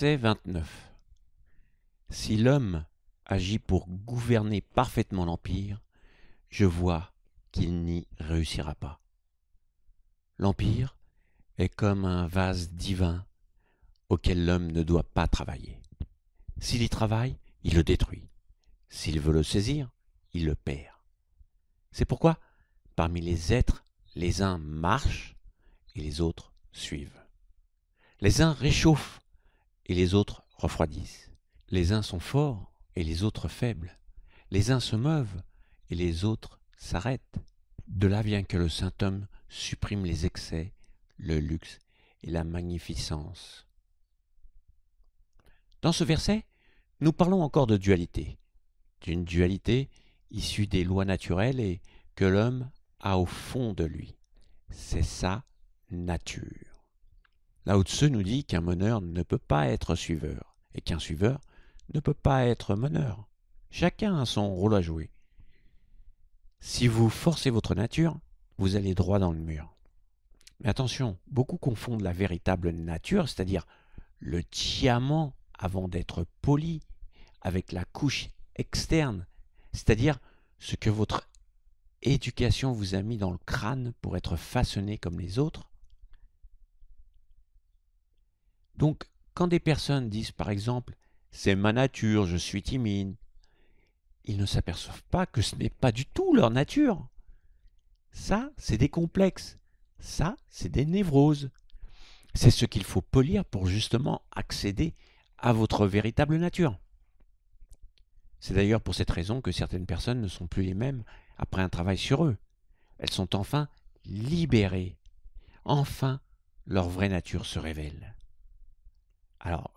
Verset 29. Si l'homme agit pour gouverner parfaitement l'empire, je vois qu'il n'y réussira pas. L'empire est comme un vase divin auquel l'homme ne doit pas travailler. S'il y travaille, il le détruit. S'il veut le saisir, il le perd. C'est pourquoi, parmi les êtres, les uns marchent et les autres suivent. Les uns réchauffent et les autres refroidissent. Les uns sont forts et les autres faibles. Les uns se meuvent et les autres s'arrêtent. De là vient que le saint homme supprime les excès, le luxe et la magnificence. Dans ce verset, nous parlons encore de dualité, d'une dualité issue des lois naturelles et que l'homme a au fond de lui. C'est sa nature. Lao Tzu nous dit qu'un meneur ne peut pas être suiveur et qu'un suiveur ne peut pas être meneur. Chacun a son rôle à jouer. Si vous forcez votre nature, vous allez droit dans le mur. Mais attention, beaucoup confondent la véritable nature, c'est-à-dire le diamant avant d'être poli, avec la couche externe, c'est-à-dire ce que votre éducation vous a mis dans le crâne pour être façonné comme les autres. Donc, quand des personnes disent par exemple « c'est ma nature, je suis timide », ils ne s'aperçoivent pas que ce n'est pas du tout leur nature. Ça, c'est des complexes. Ça, c'est des névroses. C'est ce qu'il faut polir pour justement accéder à votre véritable nature. C'est d'ailleurs pour cette raison que certaines personnes ne sont plus les mêmes après un travail sur eux. Elles sont enfin libérées. Enfin, leur vraie nature se révèle. Alors,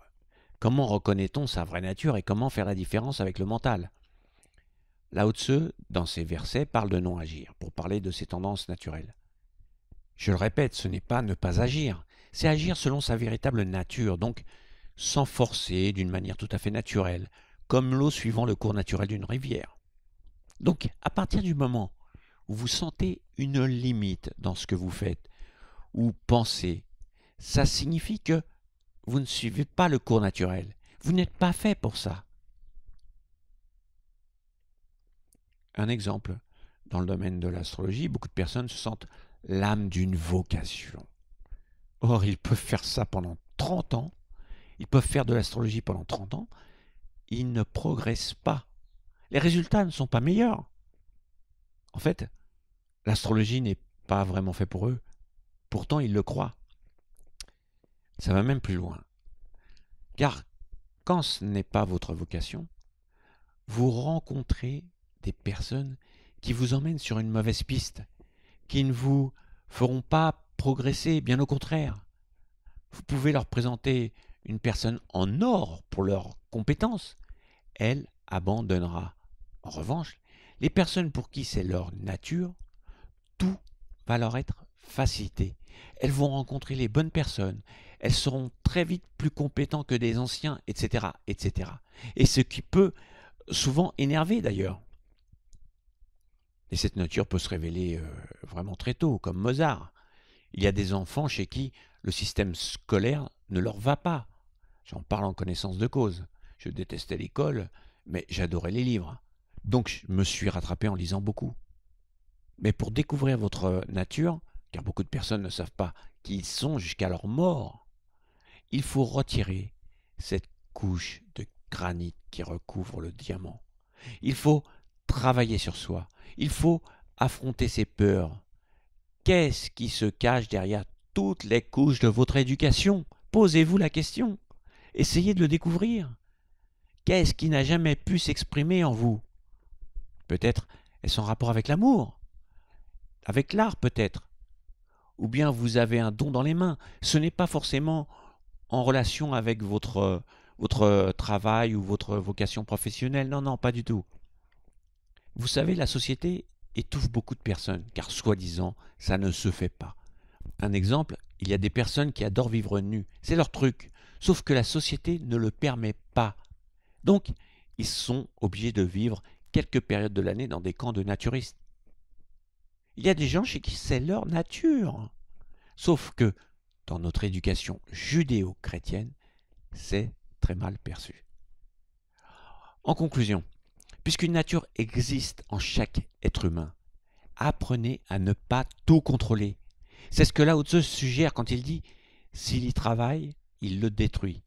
comment reconnaît-on sa vraie nature et comment faire la différence avec le mental ? Lao Tzu, dans ses versets, parle de non-agir, pour parler de ses tendances naturelles. Je le répète, ce n'est pas ne pas agir, c'est agir selon sa véritable nature, donc sans forcer, d'une manière tout à fait naturelle, comme l'eau suivant le cours naturel d'une rivière. Donc, à partir du moment où vous sentez une limite dans ce que vous faites ou pensez, ça signifie que vous ne suivez pas le cours naturel. Vous n'êtes pas fait pour ça. Un exemple, dans le domaine de l'astrologie, beaucoup de personnes se sentent l'âme d'une vocation. Or, ils peuvent faire ça pendant 30 ans, ils peuvent faire de l'astrologie pendant 30 ans, ils ne progressent pas. Les résultats ne sont pas meilleurs. En fait, l'astrologie n'est pas vraiment fait pour eux. Pourtant, ils le croient. Ça va même plus loin. Car quand ce n'est pas votre vocation, vous rencontrez des personnes qui vous emmènent sur une mauvaise piste, qui ne vous feront pas progresser, bien au contraire. Vous pouvez leur présenter une personne en or pour leurs compétences. Elle abandonnera. En revanche, les personnes pour qui c'est leur nature, tout va leur être facilité. Elles vont rencontrer les bonnes personnes. Elles seront très vite plus compétentes que des anciens, etc., etc. Et ce qui peut souvent énerver d'ailleurs. Et cette nature peut se révéler vraiment très tôt, comme Mozart. Il y a des enfants chez qui le système scolaire ne leur va pas. J'en parle en connaissance de cause. Je détestais l'école, mais j'adorais les livres. Donc je me suis rattrapé en lisant beaucoup. Mais pour découvrir votre nature, car beaucoup de personnes ne savent pas qui ils sont jusqu'à leur mort, il faut retirer cette couche de granit qui recouvre le diamant. Il faut travailler sur soi. Il faut affronter ses peurs. Qu'est-ce qui se cache derrière toutes les couches de votre éducation? Posez-vous la question. Essayez de le découvrir. Qu'est-ce qui n'a jamais pu s'exprimer en vous? Peut-être est-ce en rapport avec l'amour, avec l'art peut-être. Ou bien vous avez un don dans les mains. Ce n'est pas forcément en relation avec votre travail ou votre vocation professionnelle. Non, non, pas du tout. Vous savez, la société étouffe beaucoup de personnes, car soi-disant, ça ne se fait pas. Un exemple, il y a des personnes qui adorent vivre nues. C'est leur truc. Sauf que la société ne le permet pas. Donc, ils sont obligés de vivre quelques périodes de l'année dans des camps de naturistes. Il y a des gens chez qui c'est leur nature. Sauf que, dans notre éducation judéo-chrétienne, c'est très mal perçu. En conclusion, puisqu'une nature existe en chaque être humain, apprenez à ne pas tout contrôler. C'est ce que Lao Tzu suggère quand il dit « S'il y travaille, il le détruit.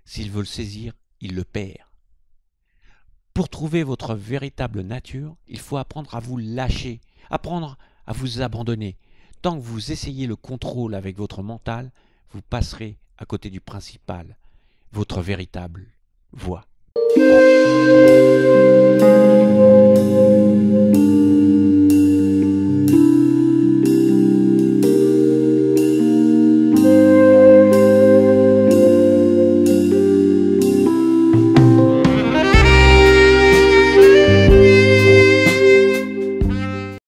S'il veut le saisir, il le perd. » Pour trouver votre véritable nature, il faut apprendre à vous lâcher, apprendre à vous abandonner. Tant que vous essayez le contrôle avec votre mental, vous passerez à côté du principal, votre véritable voie.